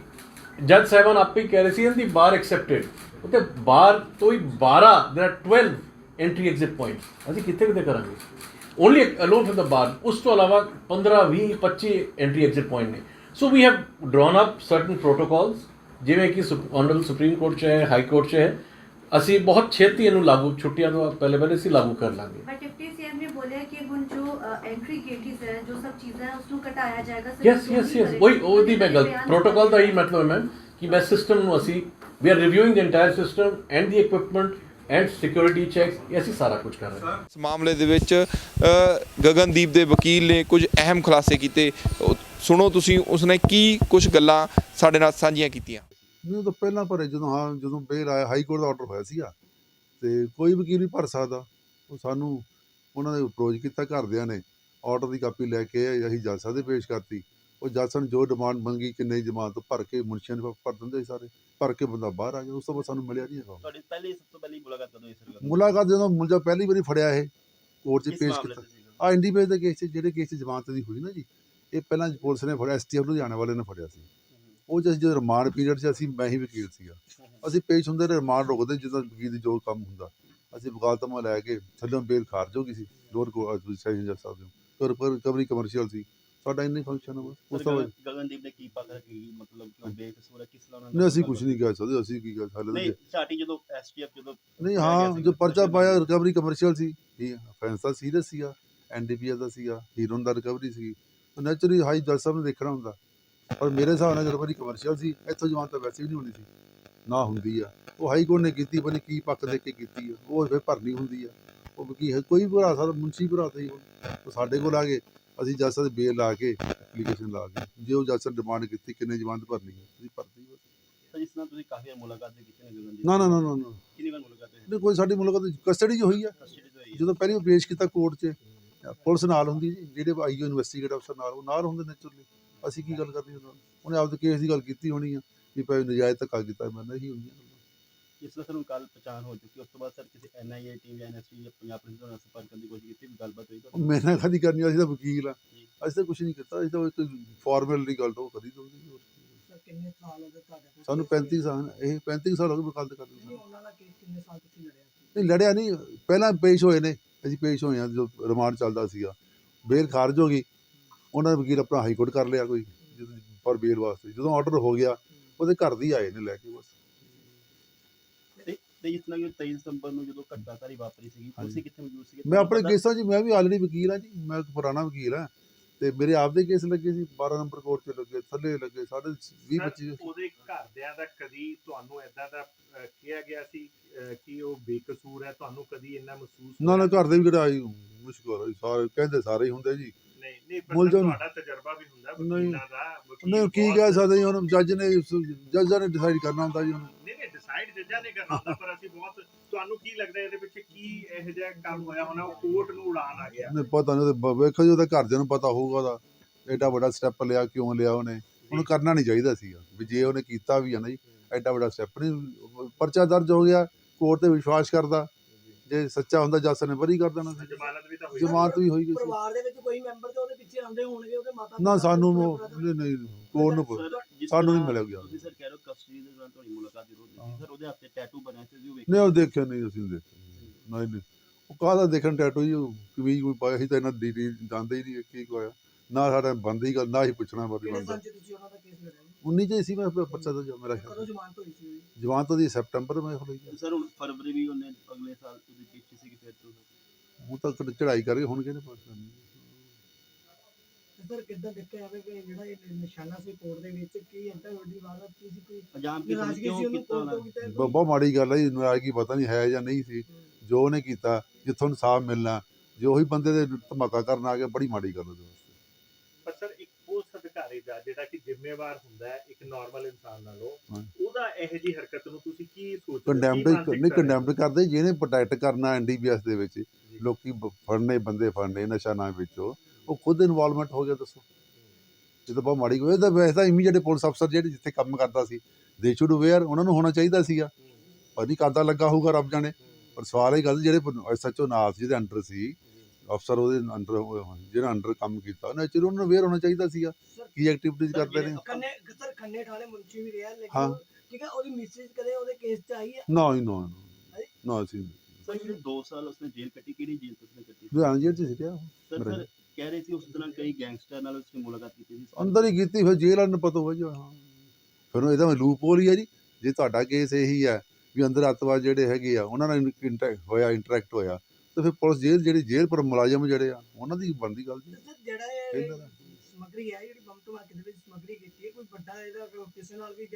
ਜੱਜ ਸਾਹਿਬਾਨ ਆਪੇ ਹੀ ਕਹਿ ਰਹੇ ਸੀ ਇਹਦੀ ਬਾਰ ਐਕਸੈਪਟਡ, ਉੱਤੇ ਬਾਰ ਤੋਂ ਹੀ 12 there are 12 entry exit point ਅਸੀਂ ਕਿੱਥੇ ਕਰਾਂਗੇ, ਓਨਲੀ ਅਲੋਨ ਫਰਮ ਦ ਬਾਰ। ਉਸ ਤੋਂ ਇਲਾਵਾ 15, 20, 25 ਐਂਟਰੀ ਐਗਜ਼ਿਟ ਪੁਆਇੰਟ ਨੇ। So we have drawn up certain protocols, ਜਿਵੇਂ ਕਿ ਆਨਰੇਬਲ ਸੁਪਰੀਮ ਕੋਰਟ 'ਚ ਹੈ, ਹਾਈ ਕੋਰਟ 'ਚ ਹੈ। ਅਸੀਂ ਬਹੁਤ ਛੇਤੀ ਇਹਨੂੰ ਲਾਗੂ, ਛੁੱਟੀਆਂ ਤੋਂ ਪਹਿਲੇ ਅਸੀਂ ਲਾਗੂ ਕਰ ਲਾਂਗੇ। ਬਟ ਡਿਪਟੀ ਸੀਐਮ ਨੇ ਬੋਲਿਆ ਕਿ ਹੁਣ ਜੋ ਐਂਟਰੀ ਗੇਟਸ ਹੈ, ਜੋ ਸਭ ਚੀਜ਼ਾਂ ਹੈ, ਉਸ ਨੂੰ ਘਟਾਇਆ ਜਾਏਗਾ। ਯੈਸ ਉਹਦੀ ਮੈਂ ਗੱਲ, ਪ੍ਰੋਟੋਕੋਲ ਦਾ ਹੀ ਮਤਲਬ ਹੈ ਮੈਮ ਕਿ ਮੈਂ ਸਿਸਟਮ ਨੂੰ ਅਸੀਂ we are reviewing the entire system and the equipment and security checks, ਇਹ ਅਸੀਂ ਸਾਰਾ ਕੁਝ ਕਰ ਰਹੇ ਹਾਂ। ਇਸ ਮਾਮਲੇ ਦੇ ਵਿੱਚ ਗਗਨਦੀਪ ਦੇ ਵਕੀਲ ਨੇ ਕੁਝ ਅਹਿਮ ਖੁਲਾਸੇ ਕੀਤੇ, ਸੁਣੋ ਤੁਸੀਂ ਉਸਨੇ ਕੀ ਕੁਝ ਗੱਲਾਂ ਸਾਡੇ ਨਾਲ ਸਾਂਝੀਆਂ ਕੀਤੀਆਂ। ਮੈਨੂੰ ਤਾਂ ਪਹਿਲਾਂ ਭਰੇ ਜਦੋਂ ਬੇਲ ਆਇਆ, ਹਾਈ ਕੋਰਟ ਦਾ ਆਰਡਰ ਹੋਇਆ ਸੀਗਾ, ਤੇ ਕੋਈ ਵਕੀਲ ਵੀ ਭਰ ਸਕਦਾ। ਉਹ ਸਾਨੂੰ ਉਹਨਾਂ ਨੇ ਅਪਰੋਚ ਕੀਤਾ ਘਰਦਿਆਂ ਨੇ, ਆਰਡਰ ਦੀ ਕਾਪੀ ਲੈ ਕੇ ਅਸੀਂ ਜੱਜ ਸਾਹਿਬ ਦੇ ਪੇਸ਼ ਕਰਤੀ। ਉਹ ਜੱਜ ਸਾਹਿਬ ਨੇ ਜੋ ਡਿਮਾਂਡ ਮੰਗੀ ਕਿੰਨੇ ਜ਼ਮਾਨਤ ਭਰ ਕੇ ਮੁਨਸ਼ੀਆਂ ਨੇ ਭਰ ਦਿੰਦੇ ਸੀ ਸਾਰੇ, ਭਰ ਕੇ ਬੰਦਾ ਬਾਹਰ ਆ ਗਿਆ। ਉਸ ਤੋਂ ਬਾਅਦ ਸਾਨੂੰ ਮਿਲਿਆ ਨਹੀਂ ਹੈਗਾ। ਤੁਹਾਡੀ ਸਭ ਤੋਂ ਪਹਿਲੀ ਮੁਲਾਕਾਤ ਕਦੋਂ ਹੋਈ ਸਰ? ਮੁਲਾਕਾਤ ਜਦੋਂ ਮੁਲਜ਼ਾ ਪਹਿਲੀ ਵਾਰੀ ਫੜਿਆ ਇਹ ਕੋਰਟ 'ਚ ਪੇਸ਼ ਕੀਤਾ ਐਨਡੀਪੀਐਸ ਦੇ ਕੇਸ 'ਚ, ਜਿਹੜੇ ਕੇਸ 'ਚ ਜ਼ਮਾਨਤ ਦੀ ਹੋਈ ਨਾ ਜੀ, ਇਹ ਪਹਿਲਾਂ ਪੁਲਿਸ ਨੇ ਫੜਿਆ, ਐਸਟੀਐਫ ਲੁਧਿਆਣੇ ਵਾਲੇ ਨੇ ਫੜਿਆ ਸੀ। ਉਹ 'ਚ ਅਸੀਂ ਜਦੋਂ ਰਿਮਾਂਡ ਪੀਰੀਅਡ 'ਚ ਮੈਂ ਹੀ ਵਕੀਲ ਸੀਗਾ, ਅਸੀਂ ਪੇਸ਼ ਹੁੰਦੇ ਰਹੇ, ਰਿਮਾਂਡ ਰੁਕਦੇ ਜਦੋਂ ਵਕੀਲ ਦੀ ਜੋ ਕੰਮ ਹੁੰਦਾ, ਅਸੀਂ ਵਕਾਲਤਨਾਮਾ ਲੈ ਕੇ ਥੱਲੋਂ ਬੇਲ ਖਾਰਜ ਹੋ ਗਈ ਸੀ ਲੋਅਰ ਕੋਰਟ ਸੈਸ਼ਨ ਜੱਜ ਸਾਹਿਬ ਤੋਂ, ਪਰ ਰਿਕਵਰੀ ਕਮਰਸ਼ੀਅਲ ਸੀ ਸਾਡਾ, ਇੰਨੇ ਫੰਕਸ਼ਨ ਆ। ਉਸ ਤੋਂ ਬਾਅਦ ਗਗਨਦੀਪ ਨੇ ਕੀ ਪੱਖ ਰੱਖੀ, ਮਤਲਬ ਕਿ ਉਹ ਬੇਕਸੂਰ ਹੈ, ਕਿਸ ਤਰ੍ਹਾਂ ਨਹੀਂ ਅਸੀਂ ਕੁਝ ਨਹੀਂ ਕਹਿ ਸਕਦੇ, ਅਸੀਂ ਕੀ ਗੱਲ ਹਾਲੇ ਨਹੀਂ ਸਾਡੀ ਜਦੋਂ ਐਸਟੀਐਫ ਜਦੋਂ ਨਹੀਂ ਹਾਂ ਜੋ ਪਰਚਾ ਪਾਇਆ ਰਿਕਵਰੀ ਕਮਰਸ਼ੀਅਲ ਸੀ, ਇਹ ਫੈਂਸ ਤਾਂ ਸੀਰੀਅਸ ਸੀਗਾ, ਐਨਡੀਪੀਐਸ ਦਾ ਸੀਗਾ, ਹੀਰੋਨ ਦਾ ਰਿਕਵਰੀ ਸੀਗੀ, ਨੈਚੁਰਲੀ ਹਾਈ ਜੱਜ ਸਾਹਿਬ ਨੇ ਦੇਖਣਾ ਹੁੰਦਾ। ਪਰ ਮੇਰੇ ਹਿਸਾਬ ਨਾਲ ਰਿਕਵਰੀ ਕਮਰਸ਼ੀਅਲ ਸੀ, ਇੱਥੋਂ ਜਮਾਨਤ ਤਾਂ ਵੈਸੇ ਵੀ ਨਹੀਂ ਹੋਣੀ ਸੀ, ਨਾ ਹੁੰਦੀ ਆ। ਉਹ ਹਾਈ ਕੋਰਟ ਨੇ ਕੀਤੀ, ਪਤਾ ਨਹੀਂ ਕੀ ਪੱਖ ਦੇ ਕੇ ਕੀਤੀ ਆ, ਉਹ ਫਿਰ ਭਰਨੀ ਹੁੰਦੀ ਆ। ਉਹ ਕੀ ਕੋਈ ਵੀ ਭਰਾ ਸਕਦਾ, ਮੁਨਸ਼ੀ ਭਰਾ ਸੀ ਉਹ ਸਾਡੇ ਕੋਲ ਆ ਗਏ, ਅਸੀਂ ਜੱਜ ਸਾਹਿਬ ਬੇਲ ਲਾ ਕੇ ਐਪਲੀਕੇਸ਼ਨ ਲਾ ਕੇ, ਜੇ ਉਹ ਜੱਜ ਸਾਹਿਬ ਡਿਮਾਂਡ ਕੀਤੀ ਕਿੰਨੇ ਜਮਾਨਤ ਭਰਨੀ ਹੈ ਅਸੀਂ ਭਰਤੀ। ਜਿਸ ਤਰ੍ਹਾਂ ਤੁਸੀਂ ਕਾਫੀ ਵਾਰ ਮੁਲਾਕਾਤ ਕੀਤੀ ਨੇ ਗਗਨਦੀਪ ਨਾ ਕਿੰਨੀ ਵਾਰ ਮੁਲਾਕਾਤ ਹੋਈ? ਨਹੀਂ ਕੋਈ ਸਾਡੀ ਮੁਲਾਕਾਤ ਕਸਟਡੀ 'ਚ ਹੋਈ ਆ, ਜਦੋਂ ਪਹਿਲੀ ਵਾਰ ਪੇਸ਼ ਕੀਤਾ ਕੋਰਟ 'ਚ ਪੁਲਿਸ ਨਾਲ ਹੁੰਦੀ ਜੀ, ਜਿਹੜੇ ਆਈਓ ਇਨਵੈਸਟੀਗੇਟਰ ਅਫਸਰ ਨਾਲ ਉਹ ਨਾਲ ਹੁੰਦੇ ਨੈਚੁਰਲੀ। ਅਸੀਂ ਕੀ ਗੱਲ ਕਰਨੀ ਉਹਨਾਂ ਨਾਲ, ਉਹਨੇ ਆਪਦੇ ਕੇਸ ਦੀ ਗੱਲ ਕੀਤੀ ਹੋਣੀ ਆ ਵੀ ਭਾਈ ਨਜਾਇਜ਼ ਧੱਕਾ ਕੀਤਾ, ਮੈਂ ਨਹੀਂ ਹੁੰਦੀਆਂ ਗੱਲਾਂ। ਇਸ ਤਰ੍ਹਾਂ ਸਾਨੂੰ ਕੱਲ ਪਛਾਣ ਹੋ ਚੁੱਕੀ, ਉਸ ਤੋਂ ਬਾਅਦ ਸਰ ਕਿਸੇ ਐਨਆਈਏ ਟੀਮ ਜਾਂ ਐਨਐਸਟੀ ਜਾਂ ਪੰਜਾਬ ਪੁਲਿਸ ਨਾਲ ਸੰਪਰਕ ਕਰਨ ਦੀ ਕੋਸ਼ਿਸ਼ ਕੀਤੀ, ਗੱਲਬਾਤ ਹੋਈ? ਮੇਰੇ ਨਾਲ ਕਦੀ ਕਰਨੀ, ਅਸੀਂ ਤਾਂ ਵਕੀਲ ਆ, ਅਸੀਂ ਤਾਂ ਕੁਛ ਨਹੀਂ ਕੀਤਾ, ਅਸੀਂ ਤਾਂ ਇੱਕ ਫਾਰਮੈਲਿਟੀ ਗੱਲ ਤਾਂ ਉਹ ਕਰੀ ਦਊਗੀ। ਕਿੰਨੇ ਸਾਲ ਹੋ ਗਏ ਤੁਹਾਡੇ? ਸਾਨੂੰ 35 ਸਾਲ, ਇਹ 35 ਸਾਲ ਹੋ ਗਏ ਵਕਾਲਤ ਕਰਦੇ। ਉਹਨਾਂ ਦਾ ਕੇਸ ਕਿੰਨੇ ਸਾਲ ਤੁਸੀਂ ਲੜਿਆ? ਨਹੀਂ ਲੜਿਆ ਨਹੀਂ, ਪਹਿਲਾਂ ਪੇਸ਼ ਹੋਏ ਨੇ, ਅਸੀਂ ਪੇਸ਼ ਹੋਏ ਹਾਂ ਜਦੋਂ ਰਿਮਾਂਡ ਚੱਲਦਾ ਸੀਗਾ, ਬੇਲ ਖਾਰਜ ਹੋ ਗਈ, ਉਹਨਾਂ ਨੇ ਵਕੀਲ ਆਪਣਾ ਹਾਈ ਕੋਰਟ ਕਰ ਲਿਆ ਕੋਈ ਪਰ ਬੇਲ ਵਾਸਤੇ, ਜਦੋਂ ਆਰਡਰ ਹੋ ਗਿਆ ਉਹਦੇ ਘਰ ਦੀ ਆਏ ਨੇ ਲੈ ਕੇ ਬਸ। ਤੇ ਜਿਸ ਤਰ੍ਹਾਂ ਕਿ 23 ਸਤੰਬਰ ਨੂੰ ਜਦੋਂ ਘਟਨਾਕਾਰੀ ਵਾਪਰੀ ਸੀਗੀ, ਤੁਸੀਂ ਕਿੱਥੇ ਮੌਜੂਦ ਸੀਗੇ? ਮੈਂ ਆਪਣੇ ਕੇਸਾਂ 'ਚ ਮੈਂ ਵੀ ਆਲਰੇਡੀ ਵਕੀਲ ਹਾਂ ਜੀ, ਮੈਂ ਇੱਕ ਪੁਰਾਣਾ ਵਕੀਲ ਹਾਂ, ਤੇ ਮੇਰੇ ਆਪਦੇ ਕੇਸ ਲੱਗੇ ਸੀ 12 ਨੰਬਰ ਕੋਰਟ 'ਚ ਲੱਗੇ, ਥੱਲੇ ਲੱਗੇ ਸਾਡੇ 20-25। ਉਹਦੇ ਘਰਦਿਆਂ ਦਾ ਕਦੀ ਤੁਹਾਨੂੰ ਏਦਾਂ ਦਾ ਕਿਹਾ ਗਿਆ ਸੀ ਕਿ ਉਹ ਬੇਕਸੂਰ ਹੈ, ਤੁਹਾਨੂੰ ਕਦੀ ਇੰਨਾ ਮਹਿਸੂਸ? ਨਾ ਘਰ ਦੇ ਵੀ ਕਿਹੜਾ ਆਈ ਮੁਸ਼ਕਲ, ਸਾਰੇ ਕਹਿੰਦੇ ਸਾਰੇ ਹੀ ਹੁੰਦੇ ਜੀ। ਨਹੀਂ ਪਰ ਤੁਹਾਡਾ ਤਜਰਬਾ ਵੀ ਹੁੰਦਾ ਵਕੀਲਾਂ ਦਾ। ਨਹੀਂ ਕੀ ਕਹਿ ਸਕਦੇ ਜੀ, ਹੁਣ ਜੱਜਾਂ ਨੇ ਡਿਸਾਈਡ ਕਰਨਾ ਹੁੰਦਾ ਜੀ। ਨਹੀਂ ਡਿਸਾਈਡ ਜੱਜਾਂ ਨੇ ਕਰਨਾ ਹੁੰਦਾ, ਪਰ ਅਸੀਂ ਬਹੁਤ, ਤੁਹਾਨੂੰ ਕੀ ਲੱਗਦਾ ਇਹਦੇ ਵਿੱਚ ਕੀ ਇਹੋ ਜਿਹਾ ਕੰਮ ਹੋਇਆ ਹੋਣਾ ਉਹ ਕੋਰਟ ਨੂੰ ਉਡਾਣ ਆ ਗਿਆ? ਨਹੀਂ ਪਤਾ ਨਹੀਂ, ਉਹਦੇ ਵੇਖੋ ਜੀ ਉਹਦੇ ਘਰਦਿਆਂ ਨੂੰ ਪਤਾ ਹੋਊਗਾ ਉਹਦਾ ਐਡਾ ਵੱਡਾ ਸਟੈਪ ਲਿਆ, ਕਿਉਂ ਲਿਆ ਉਹਨੇ, ਉਹਨੂੰ ਕਰਨਾ ਨਹੀਂ ਚਾਹੀਦਾ ਸੀਗਾ ਵੀ, ਜੇ ਉਹਨੇ ਕੀਤਾ ਵੀ ਆ ਨਾ ਜੀ ਐਡਾ ਵੱਡਾ ਸਟੈਪ ਨਹੀਂ। ਪਰਚਾ ਦਰਜ ਹੋ ਗਿਆ, ਕੋਰਟ ਤੇ ਵਿਸ਼ਵਾਸ ਕਰਦਾ, ਜੇ ਸੱਚਾ ਹੁੰਦਾ ਜੱਜ ਨੇ ਬਰੀ ਕਰ ਦੇਣਾ ਸੀ। ਜ਼ਮਾਨਤ ਵੀ ਹੋਈ ਗਈ ਸੀ। ਪਰਿਵਾਰ ਦੇ ਵਿੱਚ ਕੋਈ ਮੈਂਬਰ ਤੇ ਉਹਦੇ ਪਿੱਛੇ ਆਉਂਦੇ ਹੋਣਗੇ, ਉਹਦੇ ਮਾਤਾ ਨਾ ਸਾਨੂੰ ਨਹੀਂ ਕੋਰਟ ਨੂੰ ਸਾਨੂੰ ਨਹੀਂ ਮਿਲਿਆ ਗਿਆ। ਤੁਸੀਂ ਸਰ ਕਹਿ ਰਹੇ ਹੋ ਕਸਟਡੀ ਦੇ ਦੌਰਾਨ ਤੁਹਾਡੀ ਮੁਲਾਕਾਤ ਜ਼ਰੂਰ ਹੋਈ ਸਰ, ਉਹਦੇ ਹੱਥੇ ਟੈਟੂ ਬਣਿਆ ਸੀ ਉਹ ਨਹੀਂ, ਉਹ ਦੇਖਿਆ ਨਹੀਂ ਅਸੀਂ, ਦੇਖਿਆ ਨਹੀਂ, ਉਹ ਕਾਹਦਾ ਦੇਖਣ ਟੈਟੂ ਜੀ, ਉਹ ਕਮੀਜ਼ ਕੋਈ ਪਾਇਆ ਸੀ ਤਾਂ ਇਹਨਾਂ ਡੀ ਜਾਂਦੇ ਹੀ ਨਹੀਂ ਕੀ ਹੋਇਆ, ਨਾ ਸਾਡਾ ਬੰਦ ਹੀ ਗੱਲ, ਨਾ ਹੀ ਪੁੱਛਣਾ ਬਾਰੇ ਬੰਦਾ। 19 ਚ ਸੀ ਮੈਂ ਬੱਚਾ ਦਾ ਮੇਰਾ ਖਿਆਲ। ਜਮਾਨਤ ਉਹਦੀ ਸੈਪਟੰਬਰ ਮੈਂ ਹੋਈ ਸਰ, ਹੁਣ ਫਰਵਰੀ ਵੀ ਉਹਨੇ ਅਗਲੇ ਸਾਲ ਉਹਦੀ ਕੀਤੀ ਸੀ, ਫਿਰ ਤੋਂ ਉਹ ਤਾਂ ਚੜਾਈ ਕਰਕੇ ਹੁਣ ਕਿਹਨੇ ਪਾਸ ਕਰਨੀ। ਸਰ ਕਿੱਦਾਂ ਦੇਖਿਆ ਜਾਵੇ ਕਿ ਜਿਹੜਾ ਇਹ ਨਿਸ਼ਾਨਾ ਸੀ ਕੋਰਟ ਦੇ ਵਿੱਚ, ਕੀ ਇੰਟਰ ਵੱਡੀ ਵਾਰਦਾਤ ਕੀ ਸੀ, ਕੋਈ ਅੰਜਾਮ ਕਿਉਂ ਕੀਤਾ? ਬਹੁਤ ਮਾੜੀ ਗੱਲ ਹੈ ਜੀ, ਨਾਰਾਜ਼ਗੀ ਪਤਾ ਨਹੀਂ ਹੈ ਜਾਂ ਨਹੀਂ ਸੀ, ਜੋ ਉਹਨੇ ਕੀਤਾ ਜਿੱਥੋਂ ਇਨਸਾਫ ਮਿਲਣਾ, ਜੇ ਉਹੀ ਬੰਦੇ ਦੇ ਧਮਾਕਾ ਕਰਨ ਆ ਗਿਆ, ਬੜੀ ਮਾੜੀ ਗੱਲ ਉਹਦੇ ਵਾਸਤੇ। ਪਰ ਸਰ ਇੱਕ ਪੁਲਿਸ ਅਧਿਕਾਰੀ ਦਾ ਜਿਹੜਾ ਕਿ ਜ਼ਿੰਮੇਵਾਰ ਹੁੰਦਾ ਹੈ ਇੱਕ ਨਾਰਮਲ ਇਨਸਾਨ ਨਾਲੋਂ, ਉਹਦਾ ਇਹੋ ਜਿਹੀ ਹਰਕਤ ਨੂੰ ਤੁਸੀਂ ਕੀ ਸੋਚਦੇ ਹੋ? ਕੰਡੈਮਡ ਕਰਦੇ, ਜਿਹਨੇ ਪ੍ਰੋਟੈਕਟ ਕਰਨਾ ਐਨਡੀਪੀਐਸ ਦੇ ਵਿੱਚ, ਲੋਕੀ ਫੜਨੇ, ਬੰਦੇ ਫੜਨੇ ਨਸ਼ਾ ਨਾ ਵਿੱਚੋਂ, ਉਹ ਖੁਦ ਇਨਵੋਲਵਮੈਂਟ ਹੋ ਗਿਆ। ਦੱਸੋ, ਇਹ ਤਾਂ ਬਹੁਤ ਮਾੜੀ ਹੋਈ। ਤਾਂ ਵੈਸੇ ਤਾਂ ਇਮੀਡੀਏਟ ਪੁਲਿਸ ਅਫਸਰ ਜਿਹੜੇ ਜਿੱਥੇ ਕੰਮ ਕਰਦਾ ਸੀ, ਦੇ ਸ਼ੁੱਡ ਅਵੇਅਰ, ਉਹਨਾਂ ਨੂੰ ਹੋਣਾ ਚਾਹੀਦਾ ਸੀਗਾ, ਪਰ ਨਹੀਂ ਕਰਦਾ ਲੱਗਾ ਹੋਊਗਾ ਰੱਬ ਜਾਣੇ। ਪਰ ਸਵਾਲ ਇਹ ਗੱਲ, ਜਿਹੜੇ ਐਸਐਚਓ ਨਾਲ ਜਿਹਦੇ ਅੰਡਰ ਸੀ ਅਫਸਰ, ਉਹਦੇ ਅੰਡਰ ਜਿਹੜਾ ਅੰਡਰ ਕੰਮ ਕੀਤਾ, ਨੈਚੁਰਲੀ ਉਹਨਾਂ ਨੂੰ ਅਵੇਅਰ ਹੋਣਾ ਚਾਹੀਦਾ ਸੀਗਾ ਕੀ ਐਕਟੀਵਿਟੀਜ਼ ਕਰਦੇ ਨੇ। ਸਰ ਖੰਨੇ ਥਾਣੇ ਮੁਨਸ਼ੀ ਵੀ ਰਿਹਾ, ਲੇਕਿਨ ਠੀਕ ਹੈ, ਉਹਦੀ ਮਿਸਿਸ ਕਦੇ ਉਹਦੇ ਕੇਸ 'ਚ ਆਈ ਹੈ? ਨਾ ਅਸੀਂ ਸਰ ਜਿਹੜੇ 2 ਸਾਲ ਉਸਨੇ ਜੇਲ੍ਹ ਕੱਟੀ, ਕਿਹੜੀ ਜੇਲ੍ਹ ਤੋਂ ਉਸਨੇ ਕੱਟੀ? ਲੁਧਿਆਣਾ ਜੇਲ੍ਹ 'ਚ ਸੀ ਰਿਹਾ। ਸਰ ਕਹਿ ਰਹੇ ਸੀ ਉਸ ਦੌਰਾਨ ਕਈ ਗੈਂਗਸਟਰ ਨਾਲ ਉਸਨੇ ਮੁਲਾਕਾਤ ਕੀਤੀ ਸੀ, ਅੰਦਰ ਹੀ ਕੀਤੀ, ਫਿਰ ਜੇਲ੍ਹ ਵਾਲਿਆਂ ਨੂੰ ਪਤਾ ਹੋਇਆ ਜੀ। ਹਾਂ, ਫਿਰ ਇਹਦਾ ਲੂਪ ਹੋਲ ਹੀ ਹੈ ਜੀ। ਜੇ ਤੁਹਾਡਾ ਕੇਸ ਇਹੀ ਹੈ ਵੀ ਅੰਦਰ ਅੱਤਵਾਦ ਜਿਹੜੇ ਹੈਗੇ ਆ ਉਹਨਾਂ ਨਾਲ ਇੰਟਰੈਕਟ ਹੋਇਆ, ਤੇ ਫਿਰ ਪੁਲਿਸ ਜਿਹੜੀ ਜੇਲ੍ਹ ਪਰ ਮੁਲਾਜ਼ਮ ਜਿਹੜੇ ਆ ਉਹਨਾਂ ਦੀ ਬਣਦੀ ਗੱਲ ਜੀ। ਜਿਹੜਾ ਸਮੱਗਰੀ ਹੈ, ਜਿਹੜੀ ਬੰਬ ਧਮਾਕੇ ਦੇ ਵਿੱਚ ਸਮੱਗਰੀ ਕੀਤੀ ਹੈ, ਕੋਈ ਵੱਡਾ ਇਹਦਾ ਕਿਸੇ ਨਾਲ ਵੀ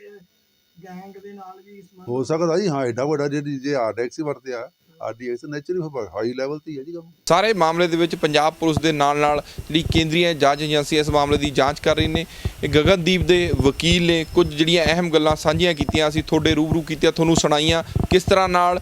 ਗੈਂਗ ਦੇ ਨਾਲ ਵੀ ਹੋ ਸਕਦਾ ਜੀ। ਹਾਂ, ਐਡਾ ਵੱਡਾ ਜੇ ਆਰਡੈਕਸ ਹੀ ਵਰਤਿਆ RDX ਨੈਚੁਰਲੀ ਹਾਈ ਲੈਵਲ ਤੇ ਹੀ ਹੈ ਜੀ ਕੰਮ। ਸਾਰੇ ਮਾਮਲੇ ਦੇ ਵਿੱਚ ਪੰਜਾਬ ਪੁਲਿਸ ਦੇ ਨਾਲ ਜਿਹੜੀ ਕੇਂਦਰੀ ਜਾਂਚ ਏਜੰਸੀ ਇਸ ਮਾਮਲੇ ਦੀ ਜਾਂਚ ਕਰ ਰਹੀ ਨੇ। ਗਗਨਦੀਪ ਦੇ ਵਕੀਲ ਨੇ ਕੁਝ ਜਿਹੜੀਆਂ ਅਹਿਮ ਗੱਲਾਂ ਸਾਂਝੀਆਂ ਕੀਤੀਆਂ, ਅਸੀਂ ਤੁਹਾਡੇ ਰੂਬਰੂ ਕੀਤੀਆਂ, ਤੁਹਾਨੂੰ ਸੁਣਾਈਆਂ ਕਿਸ ਤਰ੍ਹਾਂ ਨਾਲ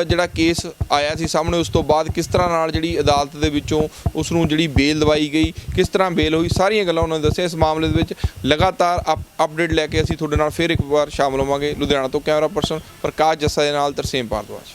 ਜਿਹੜਾ ਕੇਸ ਆਇਆ ਸੀ ਸਾਹਮਣੇ, ਉਸ ਤੋਂ ਬਾਅਦ ਕਿਸ ਤਰ੍ਹਾਂ ਨਾਲ ਜਿਹੜੀ ਅਦਾਲਤ ਦੇ ਵਿੱਚੋਂ ਉਸ ਨੂੰ ਜਿਹੜੀ ਬੇਲ ਦਵਾਈ ਗਈ, ਕਿਸ ਤਰ੍ਹਾਂ ਬੇਲ ਹੋਈ, ਸਾਰੀਆਂ ਗੱਲਾਂ ਉਹਨਾਂ ਨੇ ਦੱਸਿਆ। ਇਸ ਮਾਮਲੇ ਦੇ ਵਿੱਚ ਲਗਾਤਾਰ ਅਪਡੇਟ ਲੈ ਕੇ ਅਸੀਂ ਤੁਹਾਡੇ ਨਾਲ ਫਿਰ ਇੱਕ ਵਾਰ ਸ਼ਾਮਲ ਹੋਵਾਂਗੇ। ਲੁਧਿਆਣਾ ਤੋਂ ਕੈਮਰਾ ਪਰਸਨ ਪ੍ਰਕਾਸ਼ ਜੱਸਾ ਦੇ ਨਾਲ ਤਰਸੇਮ ਭਾਰਦਵਾਜ।